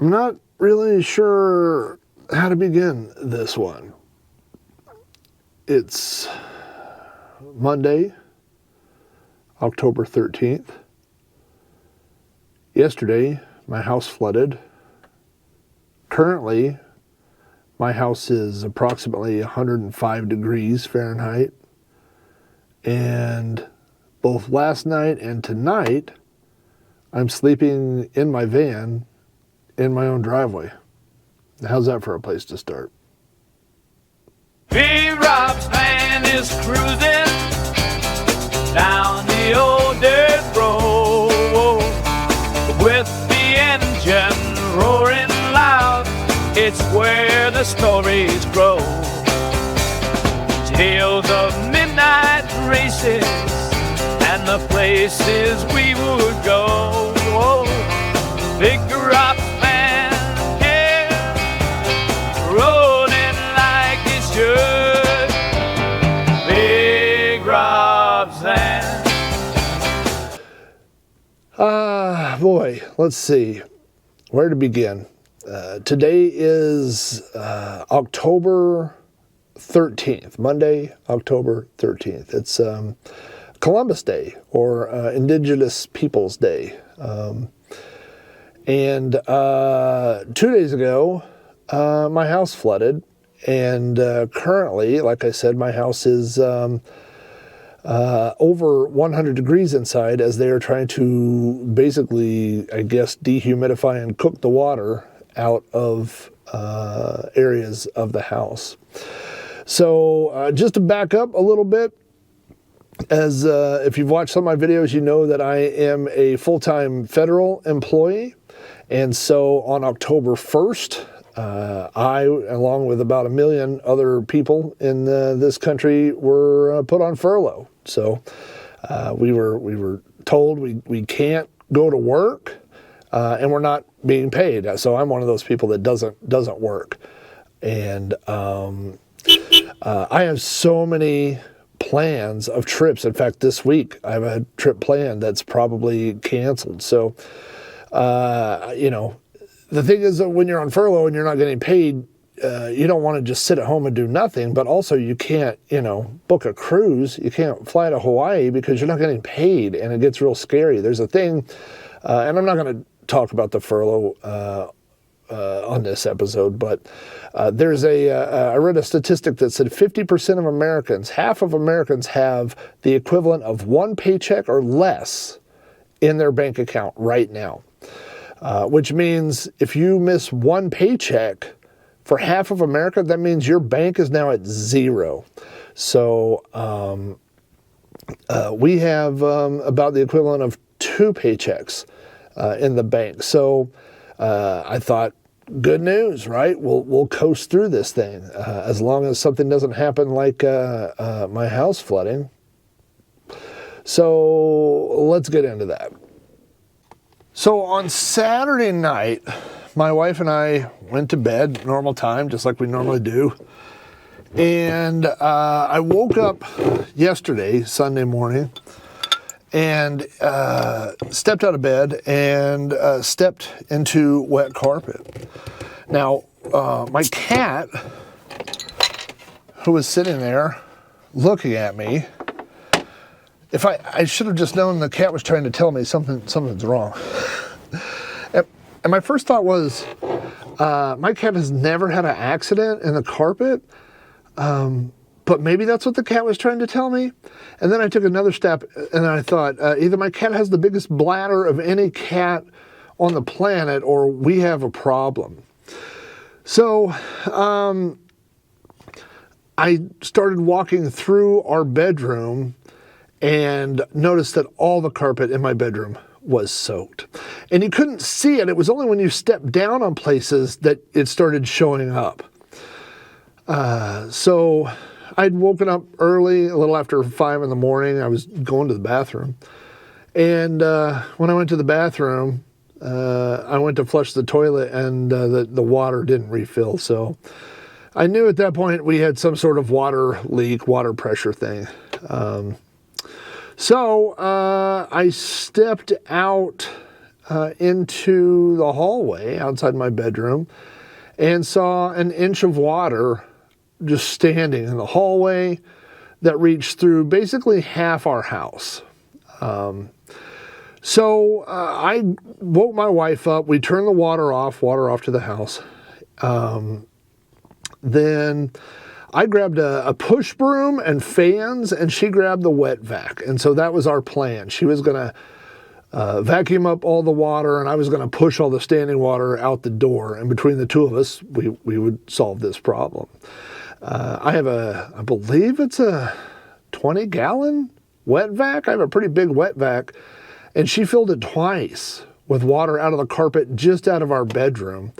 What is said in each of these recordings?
I'm not really sure how to begin this one. It's Monday, October 13th. Yesterday, my house flooded. Currently, my house is approximately 105 degrees Fahrenheit. And both last night and tonight, I'm sleeping in my van in my own driveway. How's that for a place to start? Big Rob's van is cruising down the old dirt road with the engine roaring loud. It's where the stories grow. Tales of midnight races and the places we would go. Big Rob's van, yeah, rolling like it should. Big Rob's van. Boy, let's see where to begin. Today is October 13th, Monday, October 13th. It's Columbus Day, or Indigenous Peoples Day. And 2 days ago, my house flooded, and currently, like I said, my house is over 100 degrees inside as they are trying to basically, I guess, dehumidify and cook the water out of areas of the house. So just to back up a little bit, as if you've watched some of my videos, you know that I am a full-time federal employee. And so on October 1st, I, along with about 1 million other people in this country, were put on furlough. So we were told we can't go to work, and we're not being paid. So I'm one of those people that doesn't work. And I have so many plans of trips. In fact, this week I have a trip planned that's probably canceled. So, the thing is that when you're on furlough and you're not getting paid, you don't want to just sit at home and do nothing, but also you can't, book a cruise. You can't fly to Hawaii because you're not getting paid, and it gets real scary. There's a thing, and I'm not going to talk about the furlough on this episode, but there's I read a statistic that said 50% of Americans, half of Americans, have the equivalent of one paycheck or less in their bank account right now, which means if you miss one paycheck for half of America, that means your bank is now at zero. So we have about the equivalent of 2 paychecks in the bank. So I thought, good news, right? We'll coast through this thing as long as something doesn't happen like my house flooding. So let's get into that. So on Saturday night, my wife and I went to bed, normal time, just like we normally do. And I woke up yesterday, Sunday morning, and stepped out of bed and stepped into wet carpet. Now, my cat, who was sitting there looking at me, I should have just known the cat was trying to tell me something's wrong. And my first thought was, my cat has never had an accident in the carpet, but maybe that's what the cat was trying to tell me. And then I took another step, and I thought, either my cat has the biggest bladder of any cat on the planet, or we have a problem. So I started walking through our bedroom and noticed that all the carpet in my bedroom was soaked. And you couldn't see it. It was only when you stepped down on places that it started showing up. So I'd woken up early, a little after 5 in the morning. I was going to the bathroom. And when I went to the bathroom, I went to flush the toilet, and the water didn't refill. So I knew at that point we had some sort of water leak, water pressure thing. So I stepped out into the hallway outside my bedroom and saw an inch of water just standing in the hallway that reached through basically half our house. So I woke my wife up. We turned the water off to the house. Then I grabbed a push broom and fans, and she grabbed the wet vac. And so that was our plan. She was going to vacuum up all the water, and I was going to push all the standing water out the door. And between the two of us, we would solve this problem. I believe it's a 20-gallon wet vac. I have a pretty big wet vac. And she filled it twice with water out of the carpet just out of our bedroom.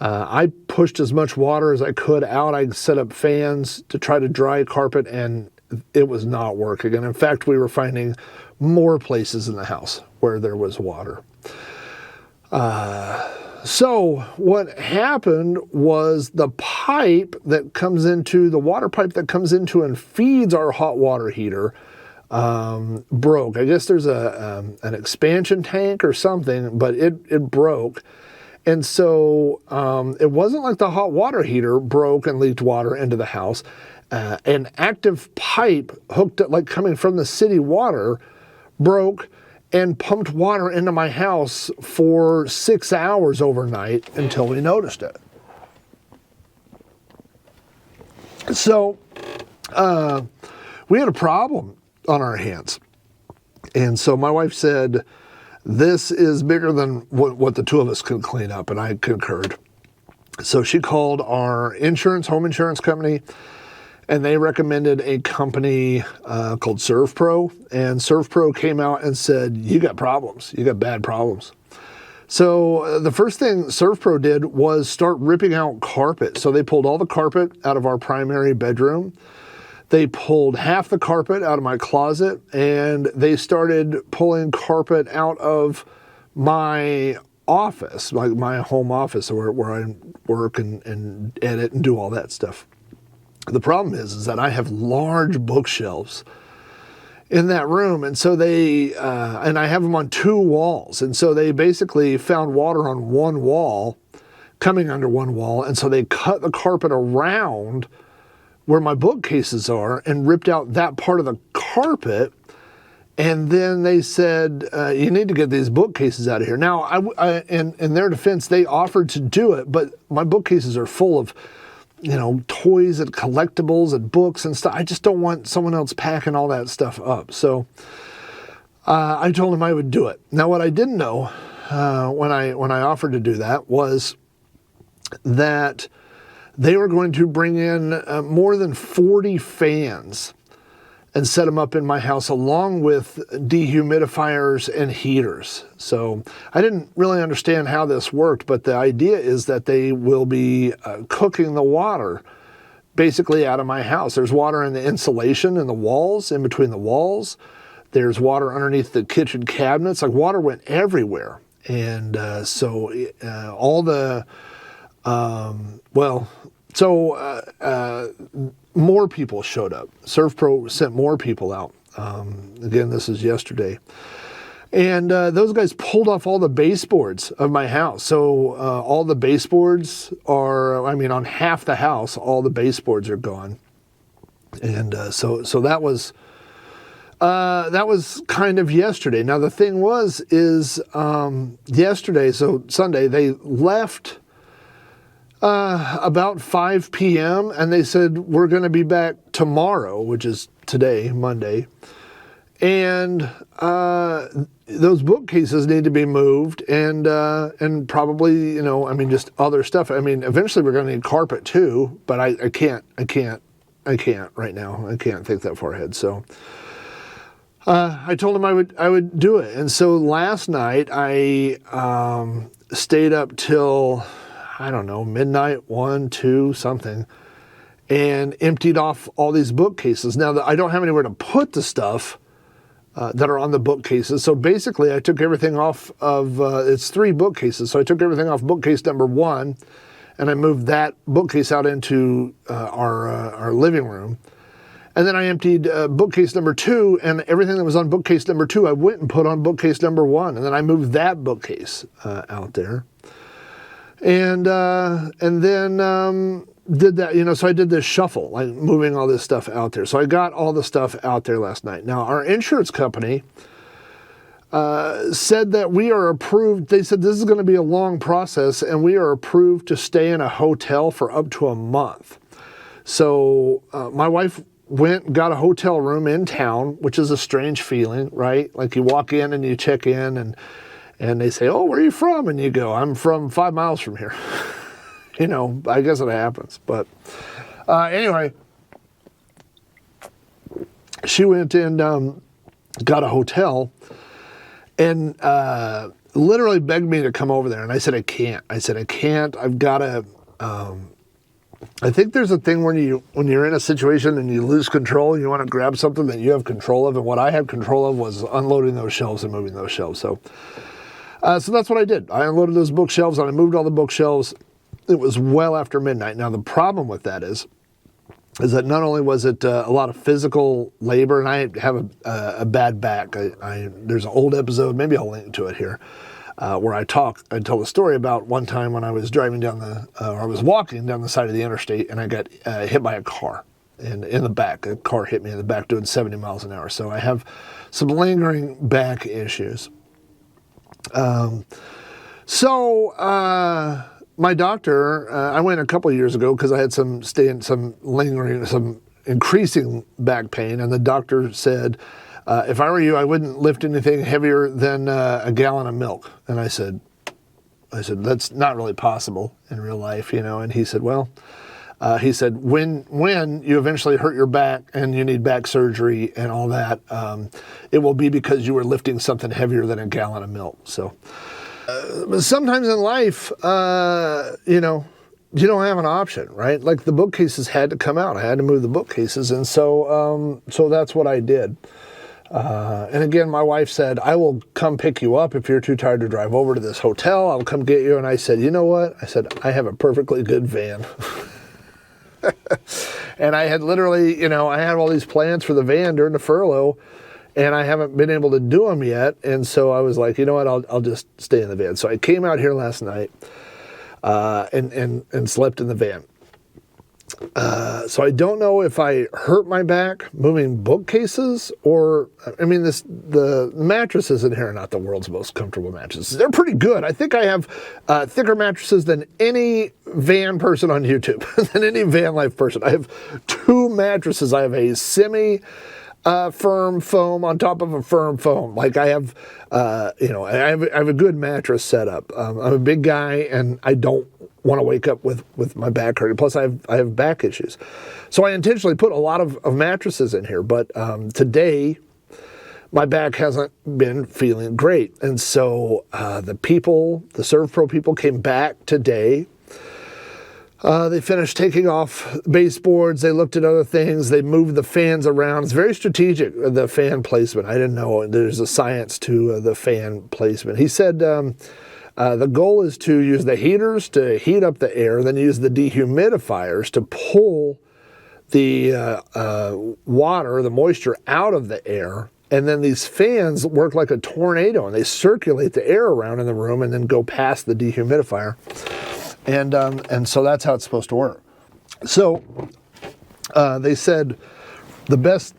I pushed as much water as I could out. I set up fans to try to dry carpet, and it was not working. And in fact, we were finding more places in the house where there was water. So what happened was the pipe that comes into, the water pipe that comes into and feeds our hot water heater broke. I guess there's an expansion tank or something, but it broke. And so it wasn't like the hot water heater broke and leaked water into the house. An active pipe hooked up, like coming from the city water, broke and pumped water into my house for 6 hours overnight until we noticed it. So we had a problem on our hands. And so my wife said, this is bigger than what the two of us could clean up, and I concurred. So she called our home insurance company, and they recommended a company called ServPro, and ServPro came out and said, you got problems, you got bad problems. So the first thing ServPro did was start ripping out carpet. So they pulled all the carpet out of our primary bedroom. They pulled half the carpet out of my closet, and they started pulling carpet out of my office, like my home office where I work and edit and do all that stuff. The problem is that I have large bookshelves in that room, and so and I have them on 2 walls, and so they basically found water on one wall, coming under one wall, and so they cut the carpet around where my bookcases are and ripped out that part of the carpet. And then they said, you need to get these bookcases out of here. Now, in their defense, they offered to do it, but my bookcases are full of, toys and collectibles and books and stuff. I just don't want someone else packing all that stuff up. So I told them I would do it. Now, what I didn't know when I offered to do that was that they were going to bring in more than 40 fans and set them up in my house along with dehumidifiers and heaters. So I didn't really understand how this worked, but the idea is that they will be cooking the water basically out of my house. There's water in the insulation in the walls, in between the walls. There's water underneath the kitchen cabinets. Like, water went everywhere. And so all the... more people showed up. ServPro sent more people out. Again, this is yesterday. And those guys pulled off all the baseboards of my house. So all the baseboards are, on half the house, all the baseboards are gone. And so that was kind of yesterday. Now the thing is yesterday, so Sunday, they left about 5 p.m. and they said, we're going to be back tomorrow, which is today, Monday. And those bookcases need to be moved and probably, just other stuff. Eventually we're going to need carpet too, but I can't right now. I can't think that far ahead. So I told him I would do it. And so last night I stayed up till, midnight, 1, 2, something, and emptied off all these bookcases. Now, I don't have anywhere to put the stuff that are on the bookcases. So basically, I took everything off of, it's 3 bookcases. So I took everything off bookcase number 1, and I moved that bookcase out into our living room. And then I emptied bookcase number 2, and everything that was on bookcase number 2, I went and put on bookcase number 1, and then I moved that bookcase out there. And then did that, so I did this shuffle, like moving all this stuff out there. So I got all the stuff out there last night. Now, our insurance company said that we are approved. They said this is going to be a long process, and we are approved to stay in a hotel for up to a month. So my wife went, got a hotel room in town, which is a strange feeling, right? Like you walk in and you check in and they say, oh, where are you from? And you go, I'm from 5 miles from here. I guess it happens. But anyway, she went and got a hotel and literally begged me to come over there. And I said, I can't. I've got to... I think there's a thing when you're in a situation and you lose control, you want to grab something that you have control of, and what I had control of was unloading those shelves and moving those shelves. So that's what I did. I unloaded those bookshelves and I moved all the bookshelves. It was well after midnight. Now the problem with that is that not only was it a lot of physical labor, and I have a bad back. There's an old episode, maybe I'll link to it here, where I tell the story about one time when I was driving down I was walking down the side of the interstate, and I got hit by a car in the back. A car hit me in the back doing 70 miles an hour. So I have some lingering back issues. My doctor, I went a couple of years ago because I had some increasing back pain, and the doctor said, if I were you, I wouldn't lift anything heavier than a gallon of milk. And I said, that's not really possible in real life, And he said, when you eventually hurt your back and you need back surgery and all that, it will be because you were lifting something heavier than a gallon of milk. So sometimes in life, you don't have an option, right? Like the bookcases had to come out. I had to move the bookcases. And so that's what I did. And again, my wife said, I will come pick you up if you're too tired to drive over to this hotel. I'll come get you. And I said, you know what? I said, I have a perfectly good van. And I had literally, I had all these plans for the van during the furlough, and I haven't been able to do them yet. And so I was like, you know what? I'll just stay in the van. So I came out here last night and slept in the van. So I don't know if I hurt my back moving bookcases or, the mattresses in here are not the world's most comfortable mattresses. They're pretty good. I think I have thicker mattresses than any van person on YouTube, than any van life person. I have 2 mattresses. I have a firm foam on top of a firm foam. Like I have, I have a good mattress setup. I'm a big guy and I don't want to wake up with my back hurting. Plus I have back issues. So I intentionally put a lot of mattresses in here, but today my back hasn't been feeling great. And so the ServPro people came back today. They finished taking off baseboards. They looked at other things. They moved the fans around. It's very strategic, the fan placement. I didn't know there's a science to the fan placement. He said the goal is to use the heaters to heat up the air, then use the dehumidifiers to pull the water, the moisture out of the air. And then these fans work like a tornado, and they circulate the air around in the room and then go past the dehumidifier. And so that's how it's supposed to work. So they said the best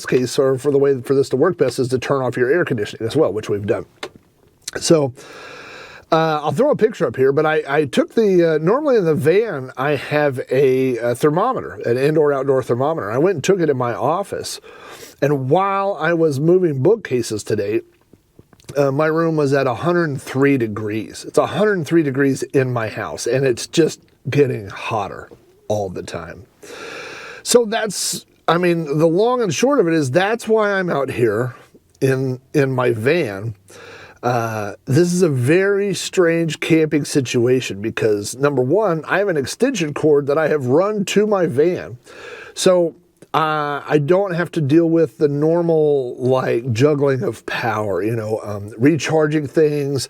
case, or for the way for this to work best, is to turn off your air conditioning as well, which we've done. So I'll throw a picture up here, but I took normally in the van, I have a thermometer, an indoor-outdoor thermometer. I went and took it in my office. And while I was moving bookcases today, my room was at 103 degrees. It's 103 degrees in my house, and it's just getting hotter all the time. So the long and short of it is that's why I'm out here in my van. This is a very strange camping situation because, number one, I have an extension cord that I have run to my van. So I don't have to deal with the normal, juggling of power, recharging things,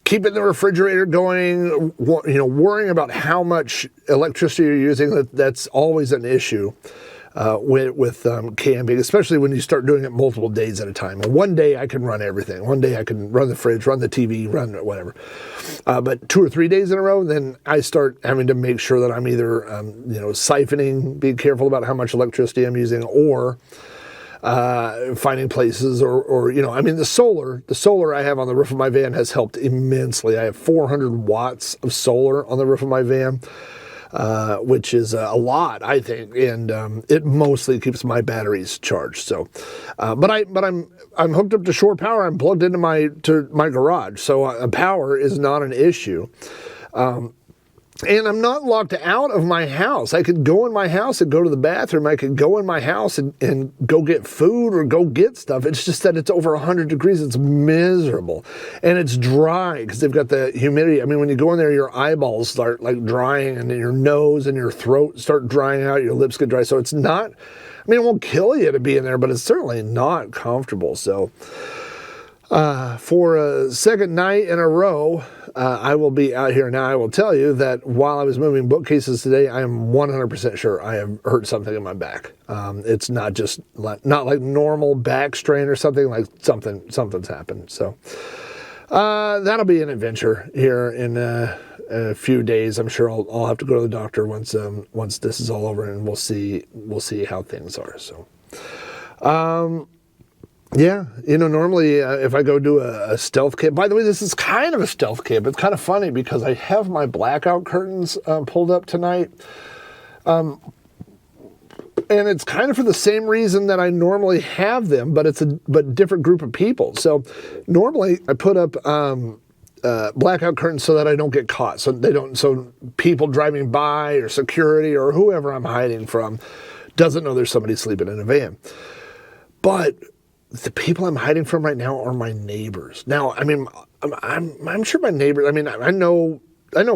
keeping the refrigerator going, worrying about how much electricity you're using. That's always an issue. with camping, especially when you start doing it multiple days at a time. And one day I can run everything. One day I can run the fridge, run the TV, run whatever. But 2 or 3 days in a row, then I start having to make sure that I'm either, siphoning, being careful about how much electricity I'm using, or finding places, or the solar I have on the roof of my van has helped immensely. I have 400 watts of solar on the roof of my van, which is a lot, I think, and it mostly keeps my batteries charged. So, but I'm hooked up to shore power. I'm plugged into my garage, so power is not an issue. And I'm not locked out of my house. I could go in my house and go to the bathroom. I could go in my house and go get food or go get stuff. It's just that it's over 100 degrees. It's miserable. And it's dry because they've got the humidity. I mean, when you go in there, your eyeballs start like drying, and your nose and your throat start drying out. Your lips get dry. So it's not, it won't kill you to be in there, but it's certainly not comfortable. So for a second night in a row, I will be out here. Now, I will tell you that while I was moving bookcases today, I am 100% sure I have hurt something in my back. It's not just not like normal back strain or something, like something's happened. So that'll be an adventure here in a few days. I'm sure I'll have to go to the doctor once this is all over, and we'll see how things are. So. Yeah, normally if I go do a stealth camp, by the way, this is kind of a stealth camp. It's kind of funny because I have my blackout curtains pulled up tonight. And it's kind of for the same reason that I normally have them, but it's a different group of people. So normally I put up blackout curtains so that I don't get caught. So people driving by or security or whoever I'm hiding from doesn't know there's somebody sleeping in a van. But the people I'm hiding from right now are my neighbors. Now, I'm sure my neighbors, I know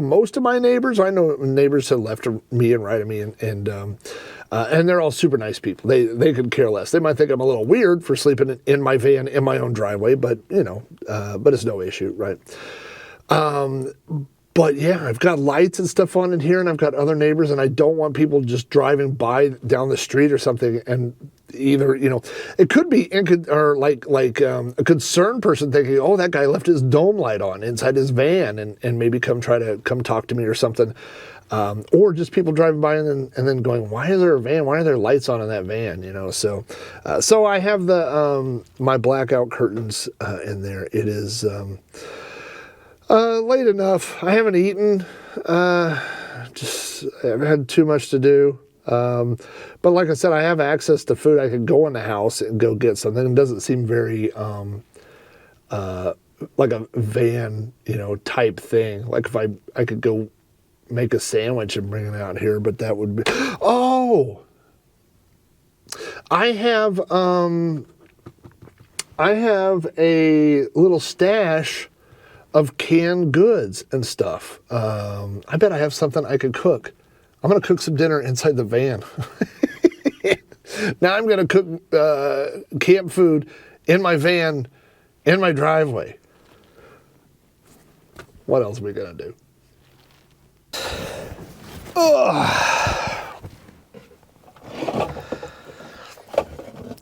most of my neighbors. I know neighbors to the left of me and right of me, and they're all super nice people. They could care less. They might think I'm a little weird for sleeping in my van in my own driveway, but but it's no issue, right? But yeah, I've got lights and stuff on in here, and I've got other neighbors, and I don't want people just driving by down the street or something, and either, it could be a concerned person thinking, oh, that guy left his dome light on inside his van, and maybe come talk to me or something, or just people driving by and then going, why is there a van? Why are there lights on in that van? So I have the my blackout curtains in there. It is late enough. I haven't eaten. Just I've had too much to do. But like I said, I have access to food. I could go in the house and go get something. It doesn't seem very like a van, type thing. Like if I could go make a sandwich and bring it out here, but that would be. Oh, I have a little stash of canned goods and stuff. I bet I have something I could cook. I'm going to cook some dinner inside the van. Now I'm going to cook camp food in my van, in my driveway. What else are we going to do?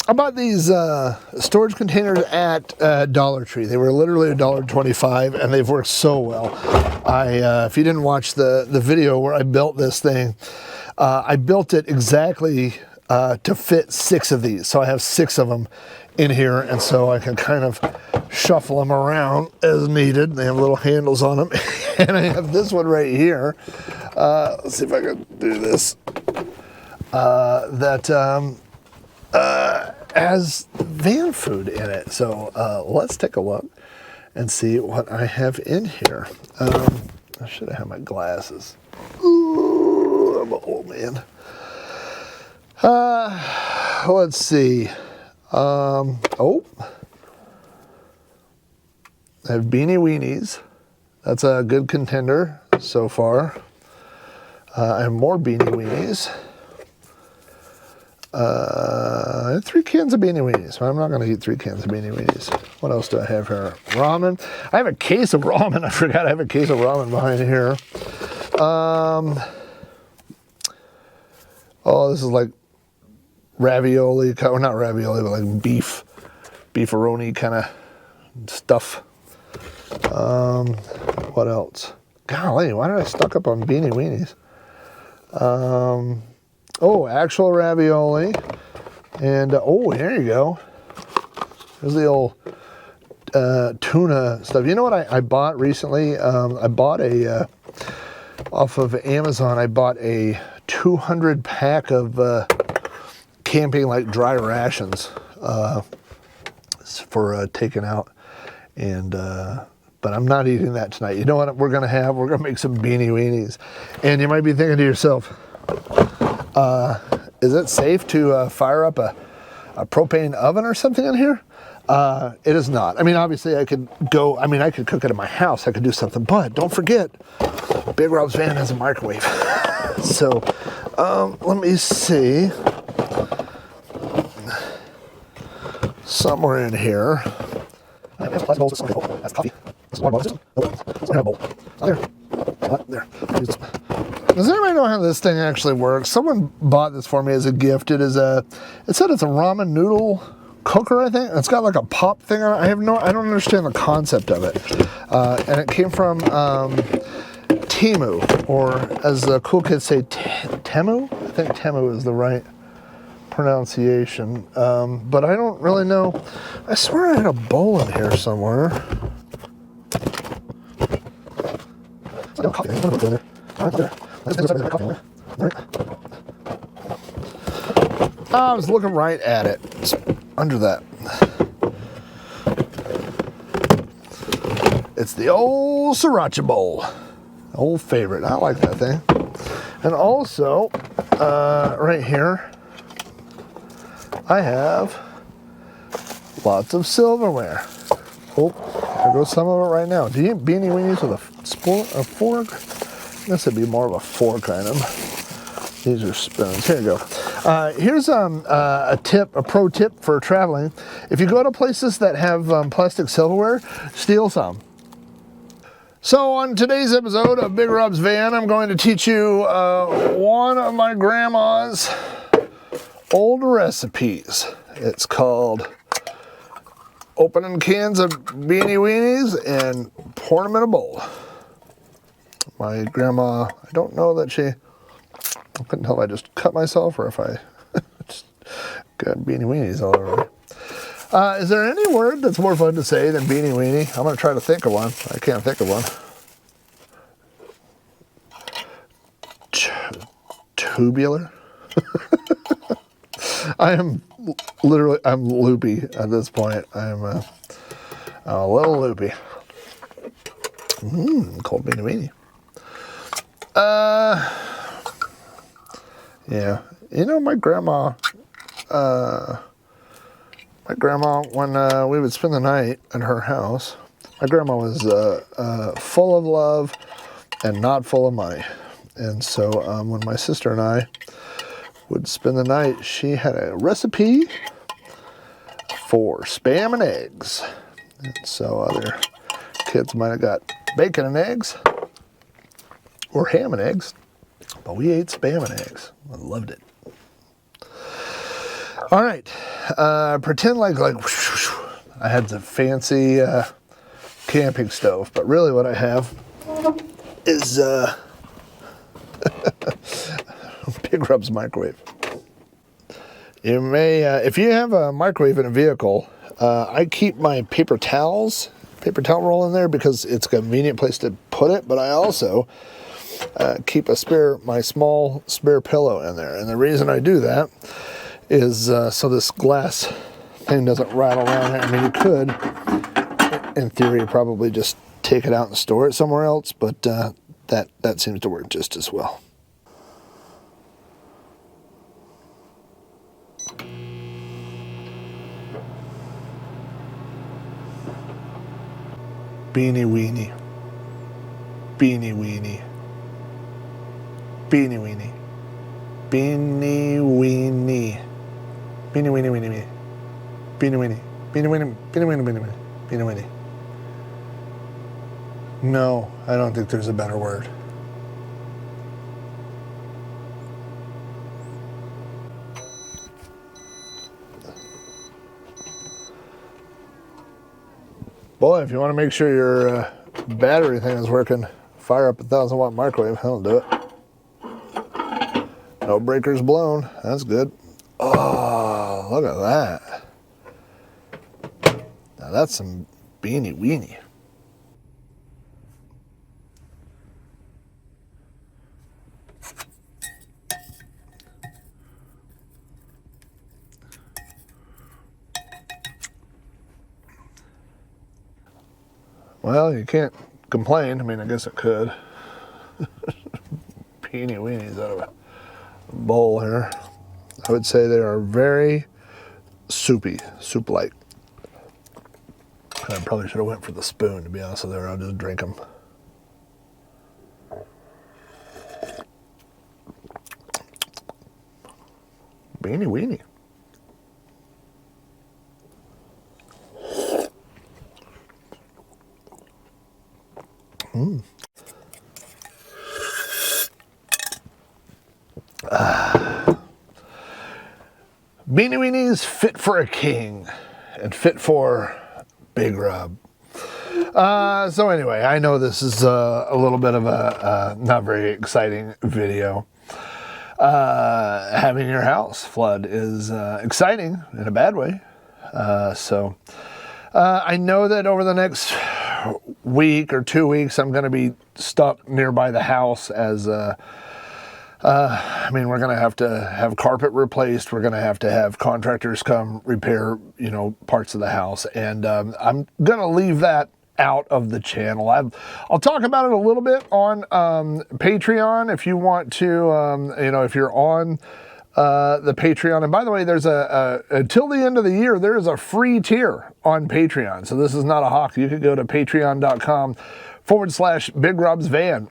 I bought these storage containers at Dollar Tree. They were literally $1.25, and they've worked so well. If you didn't watch the video where I built this thing, I built it exactly to fit 6 of these. So I have 6 of them in here, and so I can kind of shuffle them around as needed. They have little handles on them. And I have this one right here. Let's see if I can do this. Has van food in it. So let's take a look and see what I have in here. I should have had my glasses. Ooh, I'm an old man. Let's see. I have Beanie Weenies. That's a good contender so far. I have more Beanie Weenies. I have 3 cans of Beanie Weenies. I'm not going to eat 3 cans of Beanie Weenies. What else do I have here? Ramen. I have a case of ramen. I forgot I have a case of ramen behind here. Oh, this is like ravioli, or not ravioli, but like beefaroni kind of stuff. What else? Golly, why did I stock up on Beanie Weenies? Oh, actual ravioli. And, oh, here you go. There's the old tuna stuff. You know what I bought recently? I bought off of Amazon, I bought a 200 pack of camping like dry rations for taking out. And, but I'm not eating that tonight. You know what we're gonna have? We're gonna make some Beanie Weenies. And you might be thinking to yourself, is it safe to fire up a propane oven or something in here? It is not. I mean, obviously I could cook it in my house. I could do something, but don't forget, Big Rob's van has a microwave. So, let me see. Somewhere in here. That's coffee. There. Does anybody know how this thing actually works? Someone bought this for me as a gift. It said it's a ramen noodle cooker, I think. It's got like a pop thing on it. I don't understand the concept of it. And it came from Temu, or as the cool kids say, Temu? I think Temu is the right pronunciation. But I don't really know. I swear I had a bowl in here somewhere. I was looking right at it. It's under that. It's the old sriracha bowl. Old favorite. I like that thing. And also, right here, I have lots of silverware. Oh, there goes some of it right now. Do you eat Beanie Weenies with a fork? This would be more of a fork item. These are spoons. Here you go. Here's a pro tip for traveling. If you go to places that have plastic silverware, steal some. So on today's episode of Big Rob's Van, I'm going to teach you one of my grandma's old recipes. It's called opening cans of Beanie Weenies and pouring them in a bowl. My grandma, I don't know that I couldn't tell if I just cut myself or if I just got Beanie Weenies all over me. Is there any word that's more fun to say than Beanie Weenie? I'm going to try to think of one. I can't think of one. Tubular? I'm loopy at this point. I'm a little loopy. Cold Beanie Weenie. Yeah. You know, my grandma, when we would spend the night at her house, my grandma was full of love and not full of money. And so when my sister and I would spend the night, she had a recipe for Spam and eggs. And so other kids might have got bacon and eggs or ham and eggs, but we ate Spam and eggs. I loved it. All right, pretend like I had the fancy camping stove, but really what I have is Big Rob's microwave. You may, if you have a microwave in a vehicle, I keep my paper towel roll in there because it's a convenient place to put it, but I also keep my small spare pillow in there. And the reason I do that is so this glass thing doesn't rattle around here. I mean, you could, in theory, probably just take it out and store it somewhere else, but that seems to work just as well. Beanie Weenie. Beanie Weenie. Beanie Weenie. Beanie Weenie. Beanie Weenie Weenie Weenie. Beanie Weenie. Beanie Weenie. Beanie Weenie Weenie Weenie. Beanie Weenie. No, I don't think there's a better word. Boy, if you want to make sure your battery thing is working, fire up a 1,000-watt microwave. That'll do it. No breakers blown. That's good. Oh, look at that. Now that's some Beanie Weenie. Well, you can't complain. I mean, I guess I could. Beanie Weenies out of a bowl here. I would say they are very soupy, soup-like. I probably should have went for the spoon, to be honest with you. I'll just drink them. Beanie Weenie. Beanie Weenies fit for a king and fit for Big Rob. So anyway, I know this is a little bit of a not very exciting video. Having your house flood is exciting in a bad way. I know that over the next week or 2 weeks, I'm going to be stuck nearby the house as I mean, we're going to have carpet replaced. We're going to have contractors come repair, parts of the house. And I'm going to leave that out of the channel. I'll talk about it a little bit on Patreon if you want to, if you're on the Patreon. And by the way, there's until the end of the year, there is a free tier on Patreon. So this is not a hawk. You could go to patreon.com/Big Rob's Van.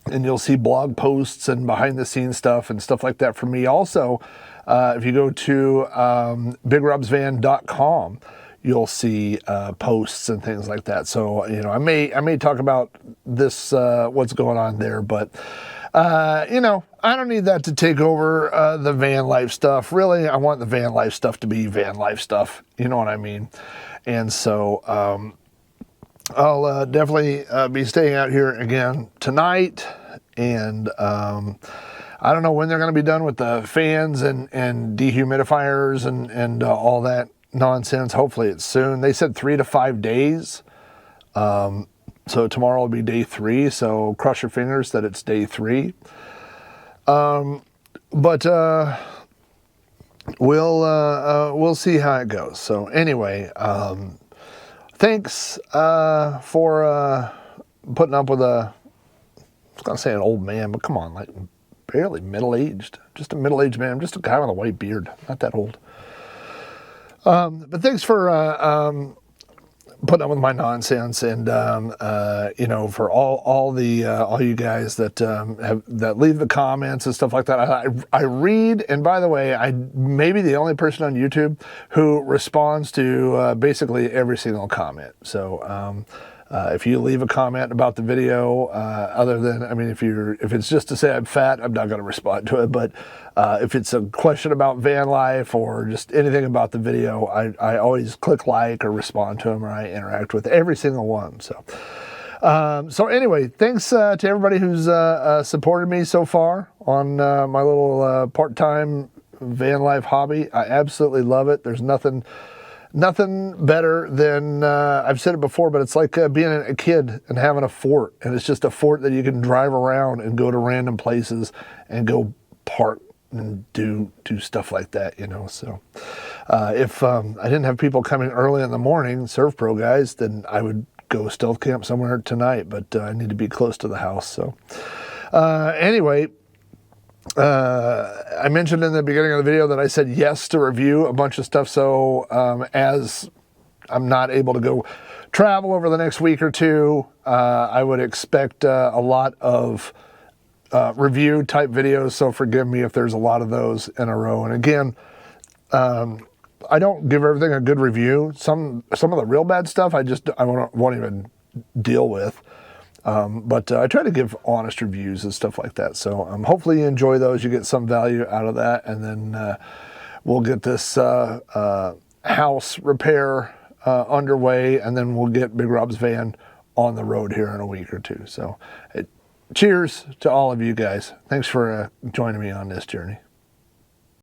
And you'll see blog posts and behind the scenes stuff and stuff like that from me. Also, if you go to bigrobsvan.com, you'll see posts and things like that. So, I may talk about this, what's going on there, but, I don't need that to take over the van life stuff. Really, I want the van life stuff to be van life stuff. You know what I mean? And so, I'll definitely be staying out here again tonight, and I don't know when they're going to be done with the fans and dehumidifiers and all that nonsense. Hopefully it's soon. They said 3 to 5 days, so tomorrow will be day 3, so cross your fingers that it's day 3. But we'll see how it goes. So anyway, thanks for putting up with I was going to say an old man, but come on, like barely middle-aged. Just a middle-aged man. I'm just a guy with a white beard. Not that old. But thanks for putting up with my nonsense, and for all you guys that that leave the comments and stuff like that. I read, and by the way, I may be the only person on YouTube who responds to basically every single comment. So if you leave a comment about the video, other than, if it's just to say I'm fat, I'm not going to respond to it. But if it's a question about van life or just anything about the video, I always click like or respond to them, or I interact with every single one. So anyway, thanks to everybody who's supported me so far on my little part-time van life hobby. I absolutely love it. There's nothing better than, I've said it before, but it's like being a kid and having a fort. And it's just a fort that you can drive around and go to random places and go park and do stuff like that, So if I didn't have people coming early in the morning, Surf Pro guys, then I would go stealth camp somewhere tonight. But I need to be close to the house. So anyway, I mentioned in the beginning of the video that I said yes to review a bunch of stuff. So as I'm not able to go travel over the next week or two, I would expect a lot of review type videos. So forgive me if there's a lot of those in a row. And again, I don't give everything a good review. Some of the real bad stuff I won't even deal with. But I try to give honest reviews and stuff like that. So hopefully you enjoy those. You get some value out of that. And then we'll get this house repair underway, and then we'll get Big Rob's van on the road here in a week or two. So cheers to all of you guys. Thanks for joining me on this journey.